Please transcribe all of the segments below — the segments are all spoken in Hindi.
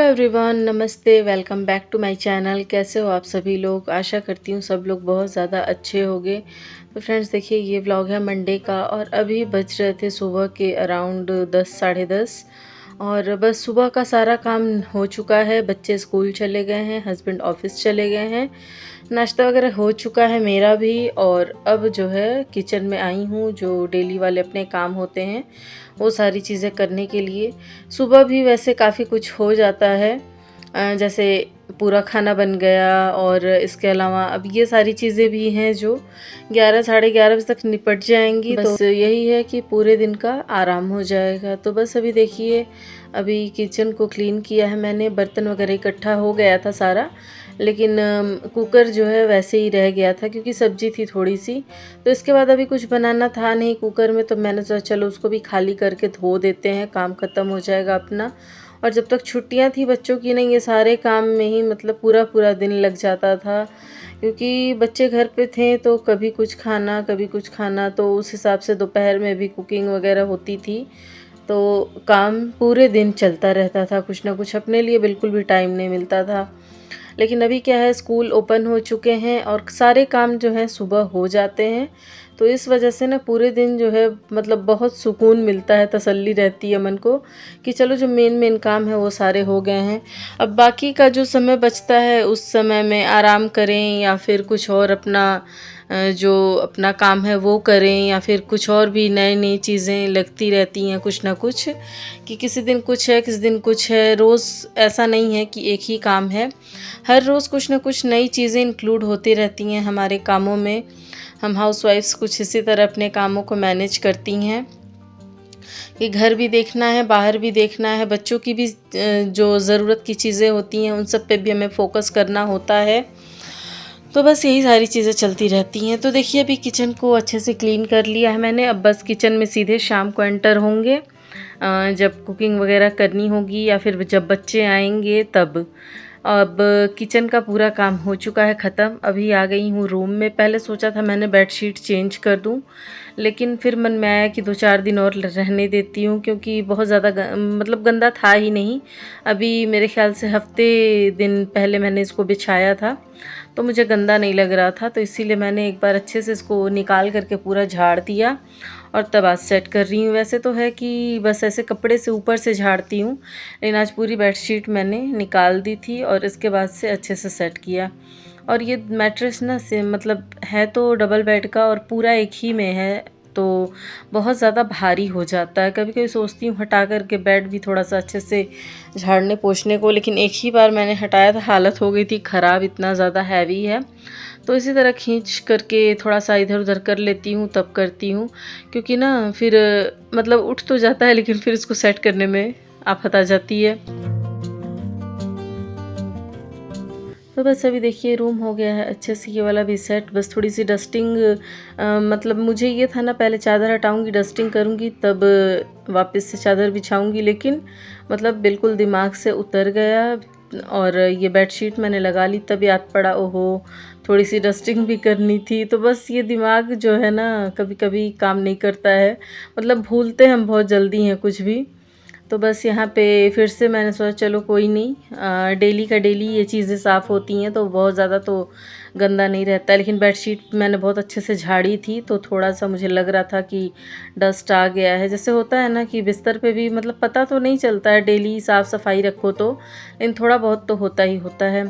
एवरीवन, नमस्ते। Welcome back to my channel. कैसे हो आप सभी लोग? आशा करती हूँ सब लोग बहुत ज़्यादा अच्छे होंगे। तो फ्रेंड्स देखिए, ये व्लॉग है मंडे का और अभी बज रहे थे सुबह के अराउंड 10 साढ़े 10 और बस सुबह का सारा काम हो चुका है। बच्चे स्कूल चले गए हैं, हस्बैंड ऑफिस चले गए हैं, नाश्ता वगैरह हो चुका है मेरा भी। और अब जो है किचन में आई हूँ, जो डेली वाले अपने काम होते हैं वो सारी चीज़ें करने के लिए। सुबह भी वैसे काफ़ी कुछ हो जाता है, जैसे पूरा खाना बन गया और इसके अलावा अब ये सारी चीज़ें भी हैं जो 11 साढ़े 11 बजे तक निपट जाएंगी। बस तो यही है कि पूरे दिन का आराम हो जाएगा। तो बस अभी देखिए, अभी किचन को क्लीन किया है मैंने, बर्तन वगैरह इकट्ठा हो गया था सारा, लेकिन कुकर जो है वैसे ही रह गया था क्योंकि सब्जी थी थोड़ी सी। तो इसके बाद अभी कुछ बनाना था नहीं कुकर में, तो मैंने सोचा चलो उसको भी खाली करके धो देते हैं, काम ख़त्म हो जाएगा अपना। और जब तक छुट्टियां थी बच्चों की, नहीं ये सारे काम में ही मतलब पूरा पूरा दिन लग जाता था, क्योंकि बच्चे घर पे थे तो कभी कुछ खाना कभी कुछ खाना, तो उस हिसाब से दोपहर में भी कुकिंग वगैरह होती थी। तो काम पूरे दिन चलता रहता था, कुछ ना कुछ अपने लिए बिल्कुल भी टाइम नहीं मिलता था। लेकिन अभी क्या है, स्कूल ओपन हो चुके हैं और सारे काम जो हैं सुबह हो जाते हैं। तो इस वजह से ना पूरे दिन जो है मतलब बहुत सुकून मिलता है, तसल्ली रहती है मन को कि चलो जो मेन मेन काम है वो सारे हो गए हैं। अब बाकी का जो समय बचता है उस समय में आराम करें या फिर कुछ और अपना जो अपना काम है वो करें, या फिर कुछ और भी नई नई चीज़ें लगती रहती हैं कुछ ना कुछ, कि किसी दिन कुछ है किसी दिन कुछ है। रोज़ ऐसा नहीं है कि एक ही काम है, हर रोज़ कुछ ना कुछ नई चीज़ें इंक्लूड होती रहती हैं हमारे कामों में। हम हाउसवाइफ्स कुछ इसी तरह अपने कामों को मैनेज करती हैं कि घर भी देखना है, बाहर भी देखना है, बच्चों की भी जो ज़रूरत की चीज़ें होती हैं उन सब पे भी हमें फोकस करना होता है। तो बस यही सारी चीज़ें चलती रहती हैं। तो देखिए, अभी किचन को अच्छे से क्लीन कर लिया है मैंने। अब बस किचन में सीधे शाम को एंटर होंगे, जब कुकिंग वगैरह करनी होगी या फिर जब बच्चे आएंगे तब। अब किचन का पूरा काम हो चुका है ख़त्म। अभी आ गई हूँ रूम में। पहले सोचा था मैंने बेडशीट चेंज कर दूँ, लेकिन फिर मन में आया कि 2-4 दिन और रहने देती हूँ, क्योंकि बहुत ज़्यादा मतलब गंदा था ही नहीं। अभी मेरे ख़्याल से हफ्ते दिन पहले मैंने इसको बिछाया था, तो मुझे गंदा नहीं लग रहा था, तो इसीलिए मैंने एक बार अच्छे से इसको निकाल करके पूरा झाड़ दिया और तब आज सेट कर रही हूँ। वैसे तो है कि बस ऐसे कपड़े से ऊपर से झाड़ती हूँ, लेकिन आज पूरी बेडशीट मैंने निकाल दी थी और इसके बाद से अच्छे से सेट किया। और ये मैट्रेस ना से मतलब है तो डबल बेड का और पूरा एक ही में है, तो बहुत ज़्यादा भारी हो जाता है। कभी कभी सोचती हूँ हटा करके बेड भी थोड़ा सा अच्छे से झाड़ने पोंछने को, लेकिन एक ही बार मैंने हटाया था, हालत हो गई थी ख़राब, इतना ज़्यादा हैवी है। तो इसी तरह खींच करके थोड़ा सा इधर उधर कर लेती हूँ, तब करती हूँ, क्योंकि ना फिर मतलब उठ तो जाता है लेकिन फिर इसको सेट करने में आफत आ जाती है। तो बस अभी देखिए रूम हो गया है अच्छे से, ये वाला भी सेट। बस थोड़ी सी डस्टिंग, मतलब मुझे ये था ना पहले चादर हटाऊंगी, डस्टिंग करूंगी, तब वापस से चादर बिछाऊंगी, लेकिन मतलब बिल्कुल दिमाग से उतर गया। और ये बेडशीट मैंने लगा ली, तब याद पड़ा ओहो थोड़ी सी डस्टिंग भी करनी थी। तो बस ये दिमाग जो है ना कभी कभी काम नहीं करता है, मतलब भूलते हम बहुत जल्दी हैं कुछ भी। तो बस यहाँ पे फिर से मैंने सोचा चलो कोई नहीं, डेली का डेली ये चीज़ें साफ़ होती हैं तो बहुत ज़्यादा तो गंदा नहीं रहता है। लेकिन बेडशीट मैंने बहुत अच्छे से झाड़ी थी, तो थोड़ा सा मुझे लग रहा था कि डस्ट आ गया है। जैसे होता है ना कि बिस्तर पे भी मतलब पता तो नहीं चलता है डेली साफ़ सफाई रखो तो, लेकिन थोड़ा बहुत तो होता ही होता है।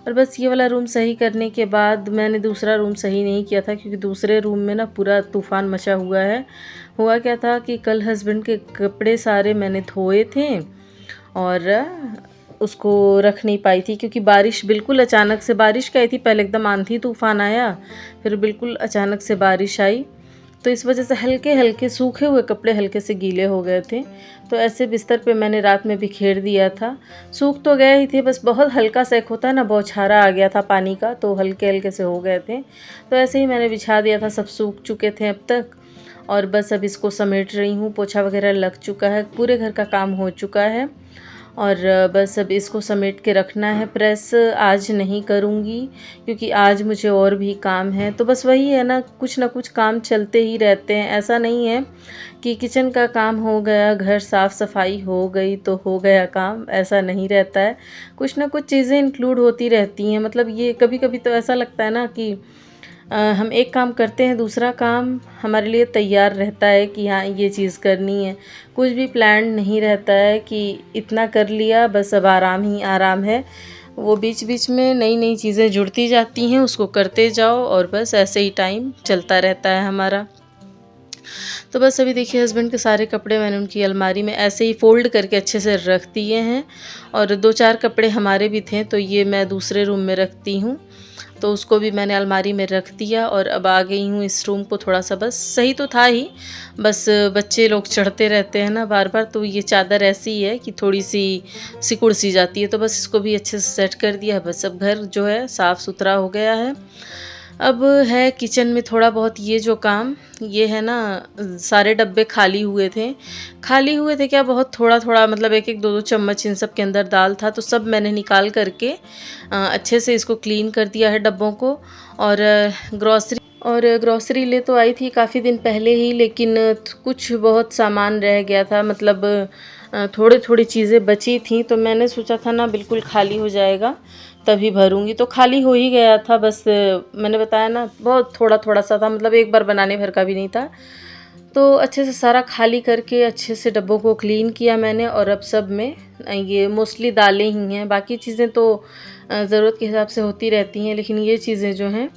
और बस ये वाला रूम सही करने के बाद मैंने दूसरा रूम सही नहीं किया था, क्योंकि दूसरे रूम में ना पूरा तूफ़ान मचा हुआ है। हुआ क्या था कि कल हस्बैंड के कपड़े सारे मैंने धोए थे और उसको रख नहीं पाई थी, क्योंकि बारिश बिल्कुल अचानक से, बारिश क्या आई थी पहले, एकदम आंधी तूफ़ान आया, फिर बिल्कुल अचानक से बारिश आई, तो इस वजह से हल्के हल्के सूखे हुए कपड़े हल्के से गीले हो गए थे। तो ऐसे बिस्तर पे मैंने रात में बिखेर दिया था। सूख तो गए ही थे, बस बहुत हल्का सा एक होता है ना बौछारा आ गया था पानी का, तो हल्के हल्के से हो गए थे। तो ऐसे ही मैंने बिछा दिया था, सब सूख चुके थे अब तक। और बस अब इसको समेट रही हूँ, पोछा वगैरह लग चुका है, पूरे घर का काम हो चुका है। और बस अब इसको समेट के रखना है। प्रेस आज नहीं करूँगी क्योंकि आज मुझे और भी काम है। तो बस वही है ना कुछ काम चलते ही रहते हैं। ऐसा नहीं है कि किचन का काम हो गया, घर साफ़ सफाई हो गई तो हो गया काम, ऐसा नहीं रहता है। कुछ ना कुछ चीज़ें इंक्लूड होती रहती हैं। मतलब ये कभी-कभी तो ऐसा लगता है ना कि हम एक काम करते हैं, दूसरा काम हमारे लिए तैयार रहता है कि हाँ ये चीज़ करनी है। कुछ भी प्लान नहीं रहता है कि इतना कर लिया बस अब आराम ही आराम है। वो बीच बीच में नई नई चीज़ें जुड़ती जाती हैं, उसको करते जाओ और बस ऐसे ही टाइम चलता रहता है हमारा। तो बस अभी देखिए हस्बैंड के सारे कपड़े मैंने उनकी अलमारी में ऐसे ही फ़ोल्ड करके अच्छे से रख दिए हैं। और 2-4 कपड़े हमारे भी थे तो ये मैं दूसरे रूम में रखती हूँ, तो उसको भी मैंने अलमारी में रख दिया। और अब आ गई हूँ इस रूम को थोड़ा सा, बस सही तो था ही, बस बच्चे लोग चढ़ते रहते हैं ना बार बार, तो ये चादर ऐसी ही है कि थोड़ी सी सिकुड़ सी जाती है, तो बस इसको भी अच्छे से सेट कर दिया। बस अब घर जो है साफ़ सुथरा हो गया है। अब है किचन में थोड़ा बहुत ये जो काम, ये है ना सारे डब्बे खाली हुए थे क्या, बहुत थोड़ा थोड़ा, मतलब एक एक दो दो चम्मच इन सब के अंदर दाल था, तो सब मैंने निकाल करके अच्छे से इसको क्लीन कर दिया है डब्बों को। और ग्रॉसरी ले तो आई थी काफ़ी दिन पहले ही, लेकिन कुछ बहुत सामान रह गया था, मतलब थोड़ी थोड़ी चीज़ें बची थी, तो मैंने सोचा था ना बिल्कुल खाली हो जाएगा तभी भरूंगी, तो खाली हो ही गया था। बस मैंने बताया ना बहुत थोड़ा थोड़ा सा था, मतलब एक बार बनाने भर का भी नहीं था। तो अच्छे से सारा खाली करके अच्छे से डब्बों को क्लीन किया मैंने। और अब सब में ये मोस्टली दालें ही हैं, बाकी चीज़ें तो ज़रूरत के हिसाब से होती रहती हैं, लेकिन ये चीज़ें जो हैं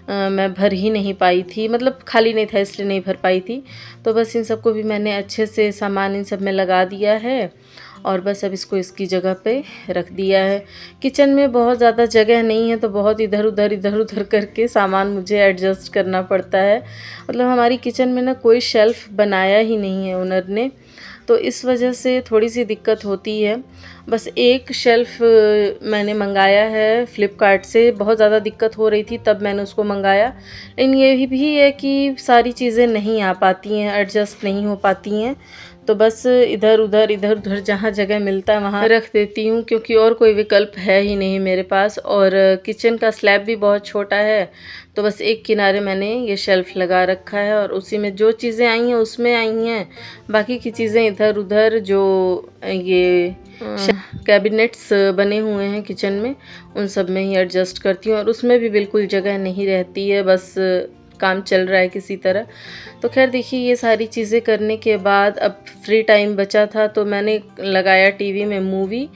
मैं भर ही नहीं पाई थी, मतलब खाली नहीं था इसलिए नहीं भर पाई थी। तो बस इन सबको भी मैंने अच्छे से सामान इन सब में लगा दिया है और बस अब इसको इसकी जगह पे रख दिया है। किचन में बहुत ज़्यादा जगह नहीं है, तो बहुत इधर उधर करके सामान मुझे एडजस्ट करना पड़ता है। मतलब हमारी किचन में ना कोई शेल्फ़ बनाया ही नहीं है ओनर ने, तो इस वजह से थोड़ी सी दिक्कत होती है। बस एक शेल्फ़ मैंने मंगाया है फ़्लिपकार्ट से, बहुत ज़्यादा दिक्कत हो रही थी तब मैंने उसको मंगाया। लेकिन ये भी है कि सारी चीज़ें नहीं आ पाती हैं, एडजस्ट नहीं हो पाती हैं, तो बस इधर उधर जहाँ जगह मिलता है वहाँ रख देती हूँ, क्योंकि और कोई विकल्प है ही नहीं मेरे पास। और किचन का स्लैब भी बहुत छोटा है, तो बस एक किनारे मैंने ये शेल्फ़ लगा रखा है और उसी में जो चीज़ें आई हैं उसमें आई हैं, बाकी की चीज़ें इधर उधर जो ये कैबिनेट्स बने हुए हैं किचन में, उन सब में ही एडजस्ट करती हूँ। और उसमें भी बिल्कुल जगह नहीं रहती है, बस काम चल रहा है किसी तरह। तो खैर देखिए ये सारी चीज़ें करने के बाद अब फ्री टाइम बचा था, तो मैंने लगाया टीवी में मूवी।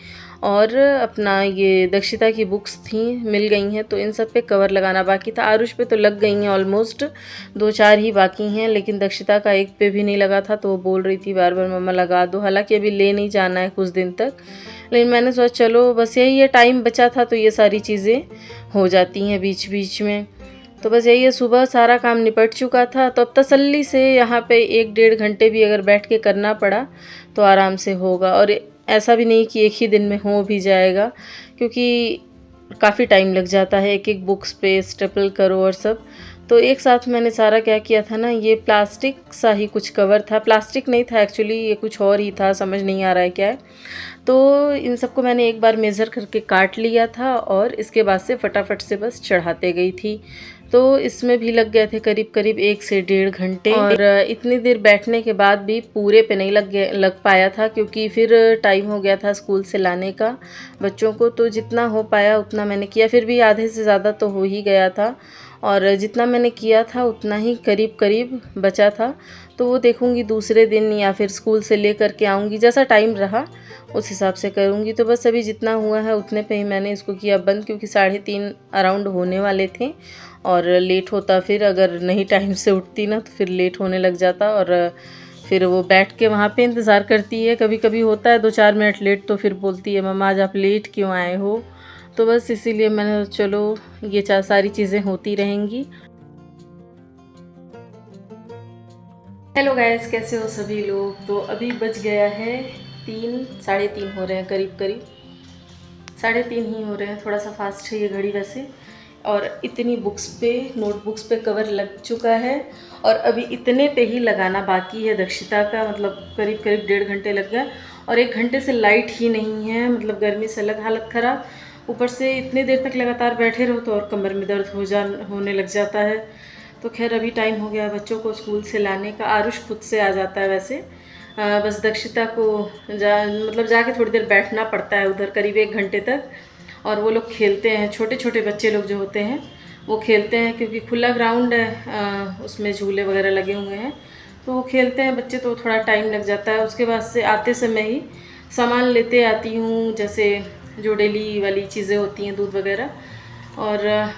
और अपना ये दक्षिता की बुक्स थी, मिल गई हैं, तो इन सब पे कवर लगाना बाकी था। आरुष पे तो लग गई हैं ऑलमोस्ट, 2-4 ही बाकी हैं, लेकिन दक्षिता का एक पे भी नहीं लगा था, तो वो बोल रही थी बार बार मम्मा लगा दो। हालांकि अभी ले नहीं जाना है कुछ दिन तक, लेकिन मैंने सोचा चलो बस यही है, टाइम बचा था तो ये सारी चीज़ें हो जाती हैं बीच बीच में। तो बस यही है, सुबह सारा काम निपट चुका था, तो अब तसल्ली से यहाँ पे 1-1.5 घंटे भी अगर बैठ के करना पड़ा तो आराम से होगा। और ऐसा भी नहीं कि एक ही दिन में हो भी जाएगा, क्योंकि काफ़ी टाइम लग जाता है एक एक बुक्स पे स्टेपल करो और सब। तो एक साथ मैंने सारा क्या किया था ना, ये प्लास्टिक सा ही कुछ कवर था, प्लास्टिक नहीं था एक्चुअली, ये कुछ और ही था, समझ नहीं आ रहा है क्या है। तो इन सबको मैंने एक बार मेज़र करके काट लिया था और इसके बाद से फटाफट से बस चढ़ाते गई थी। तो इसमें भी लग गए थे करीब करीब 1 से 1.5 घंटे। और इतनी देर बैठने के बाद भी पूरे पे नहीं लग पाया था, क्योंकि फिर टाइम हो गया था स्कूल से लाने का बच्चों को। तो जितना हो पाया उतना मैंने किया, फिर भी आधे से ज़्यादा तो हो ही गया था। और जितना मैंने किया था उतना ही करीब करीब बचा था, तो वो देखूंगी दूसरे दिन या फिर स्कूल से ले कर के आऊँगी, जैसा टाइम रहा उस हिसाब से करूँगी। तो बस अभी जितना हुआ है उतने पे ही मैंने इसको किया बंद, क्योंकि 3:30 अराउंड होने वाले थे और लेट होता, फिर अगर नहीं टाइम से उठती ना तो फिर लेट होने लग जाता। और फिर वो बैठ के वहाँ पे इंतज़ार करती है, कभी कभी होता है 2-4 मिनट लेट, तो फिर बोलती है मम्मा आज आप लेट क्यों आए हो। तो बस इसीलिए मैंने चलो ये सारी चीज़ें होती रहेंगी। हेलो गाइस, कैसे हो सभी लोग। तो अभी बज गया है 3, 3:30 हो रहे हैं करीब करीब, 3:30 ही हो रहे हैं, थोड़ा सा फास्ट है ये घड़ी वैसे। और इतनी बुक्स पे, नोटबुक्स पे कवर लग चुका है और अभी इतने पे ही लगाना बाकी है दक्षिता का, मतलब करीब करीब 1.5 घंटे लग गए और 1 घंटे से लाइट ही नहीं है, मतलब गर्मी से अलग हालत ख़राब, ऊपर से इतनी देर तक लगातार बैठे रहो तो और कमर में दर्द होने लग जाता है। तो खैर अभी टाइम हो गया बच्चों को स्कूल से लाने का। आरुष खुद से आ जाता है वैसे, बस दक्षिता को मतलब जाके थोड़ी देर बैठना पड़ता है उधर करीब 1 घंटे तक, और वो लोग खेलते हैं, छोटे छोटे बच्चे लोग जो होते हैं वो खेलते हैं, क्योंकि खुला ग्राउंड है, उसमें झूले वगैरह लगे हुए हैं तो वो खेलते हैं बच्चे, तो थोड़ा टाइम लग जाता है। उसके बाद से आते समय ही सामान लेते आती हूँ, जैसे जो डेली वाली चीज़ें होती हैं, दूध वगैरह, और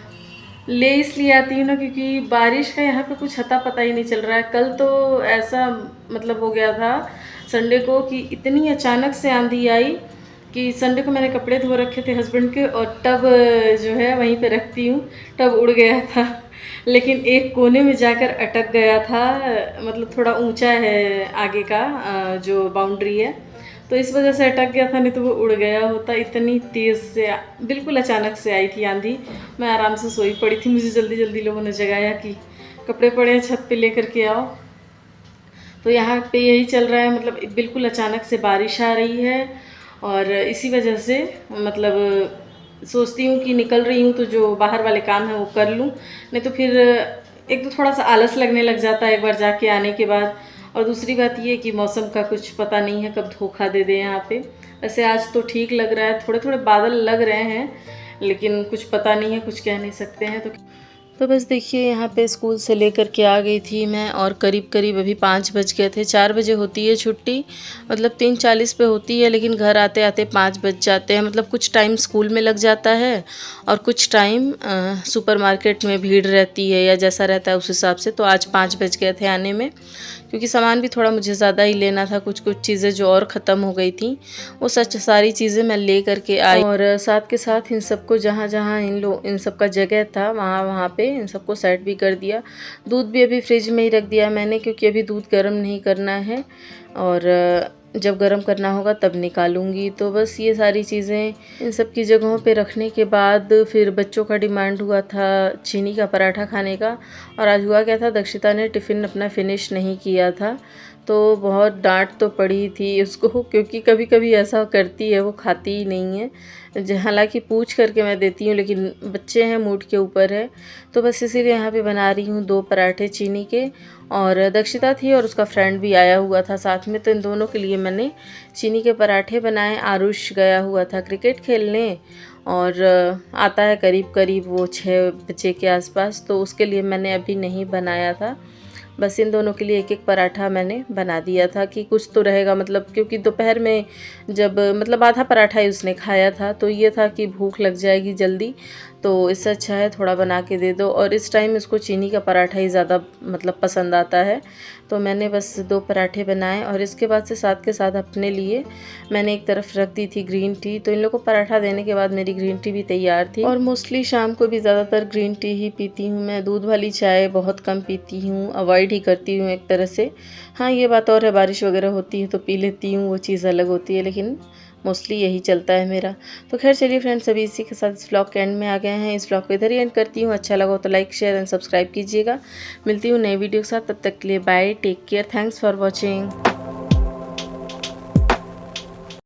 ले इसलिए आती हूँ ना क्योंकि बारिश का यहाँ पे कुछ अता पता ही नहीं चल रहा है। कल तो ऐसा मतलब हो गया था संडे को कि इतनी अचानक से आंधी आई कि संडे को मैंने कपड़े धो रखे थे हस्बैंड के, और टब जो है वहीं पे रखती हूँ, टब उड़ गया था, लेकिन एक कोने में जाकर अटक गया था, मतलब थोड़ा ऊंचा है आगे का जो बाउंड्री है, तो इस वजह से अटक गया था, नहीं तो वो उड़ गया होता। इतनी तेज़ से बिल्कुल अचानक से आई थी आंधी, मैं आराम से सोई पड़ी थी, मुझे जल्दी जल्दी लोगों ने जगाया कि कपड़े पड़े हैं छत पे लेकर के आओ। तो यहाँ पे यही चल रहा है, मतलब बिल्कुल अचानक से बारिश आ रही है, और इसी वजह से मतलब सोचती हूँ कि निकल रही हूँ तो जो बाहर वाले काम है वो कर लूँ, नहीं तो फिर एक तो थोड़ा सा आलस लगने लग जाता है एक बार जाके आने के बाद, और दूसरी बात ये कि मौसम का कुछ पता नहीं है कब धोखा दे दे यहाँ पे। वैसे आज तो ठीक लग रहा है, थोड़े थोड़े बादल लग रहे हैं, लेकिन कुछ पता नहीं है, कुछ कह नहीं सकते हैं। तो बस देखिए यहाँ पे स्कूल से लेकर के आ गई थी मैं, और करीब करीब अभी 5 बज गए थे। 4 बजे होती है छुट्टी, मतलब 3:40 पे होती है, लेकिन घर आते आते 5 बज जाते हैं। मतलब कुछ टाइम स्कूल में लग जाता है और कुछ टाइम सुपरमार्केट में भीड़ रहती है या जैसा रहता है उस हिसाब से। तो आज 5 बज गए थे आने में, क्योंकि सामान भी थोड़ा मुझे ज़्यादा ही लेना था, कुछ कुछ चीज़ें जो और ख़त्म हो गई थी वो सारी चीज़ें मैं ले करके आई, और साथ के साथ इन सबको जहाँ जहाँ इन सब का जगह था वहाँ वहाँ पे इन सबको सेट भी कर दिया। दूध भी अभी फ्रिज में ही रख दिया मैंने, क्योंकि अभी दूध गर्म नहीं करना है, और जब गर्म करना होगा तब निकालूंगी। तो बस ये सारी चीज़ें इन सब की जगहों पे रखने के बाद फिर बच्चों का डिमांड हुआ था चीनी का पराठा खाने का, और आज हुआ क्या था, दक्षिता ने टिफ़िन अपना फिनिश नहीं किया था, तो बहुत डांट तो पड़ी थी उसको, क्योंकि कभी कभी ऐसा करती है, वो खाती ही नहीं है। हालांकि पूछ करके मैं देती हूँ, लेकिन बच्चे हैं, मूड के ऊपर है। तो बस इसीलिए यहाँ पे बना रही हूँ 2 पराठे चीनी के, और दक्षिता थी और उसका फ्रेंड भी आया हुआ था साथ में, तो इन दोनों के लिए मैंने चीनी के पराठे बनाए। आरुष गया हुआ था क्रिकेट खेलने, और आता है करीब करीब वो 6 बजे के आसपास, तो उसके लिए मैंने अभी नहीं बनाया था। बस इन दोनों के लिए एक एक पराठा मैंने बना दिया था कि कुछ तो रहेगा, मतलब क्योंकि दोपहर में जब मतलब आधा पराठा ही उसने खाया था, तो ये था कि भूख लग जाएगी जल्दी, तो इससे अच्छा है थोड़ा बना के दे दो। और इस टाइम इसको चीनी का पराठा ही ज़्यादा मतलब पसंद आता है, तो मैंने बस 2 पराठे बनाए, और इसके बाद से साथ के साथ अपने लिए मैंने एक तरफ रख दी थी ग्रीन टी। तो इन लोगों को पराठा देने के बाद मेरी ग्रीन टी भी तैयार थी, और मोस्टली शाम को भी ज़्यादातर ग्रीन टी ही पीती हूँ मैं, दूध वाली चाय बहुत कम पीती हूँ, अवॉइड ही करती हूँ एक तरह से। हाँ ये बात और है, बारिश वगैरह होती है तो पी लेती हूँ, वो चीज़ अलग होती है, लेकिन मोस्टली यही चलता है मेरा। तो खैर चलिए फ्रेंड्स, अभी इसी के साथ इस व्लॉग के एंड में आ गए हैं। इस व्लॉग को इधर ही एंड करती हूँ। अच्छा लगा तो लाइक शेयर एंड सब्सक्राइब कीजिएगा। मिलती हूँ नई वीडियो के साथ, तब तक के लिए bye, take care, thanks for watching.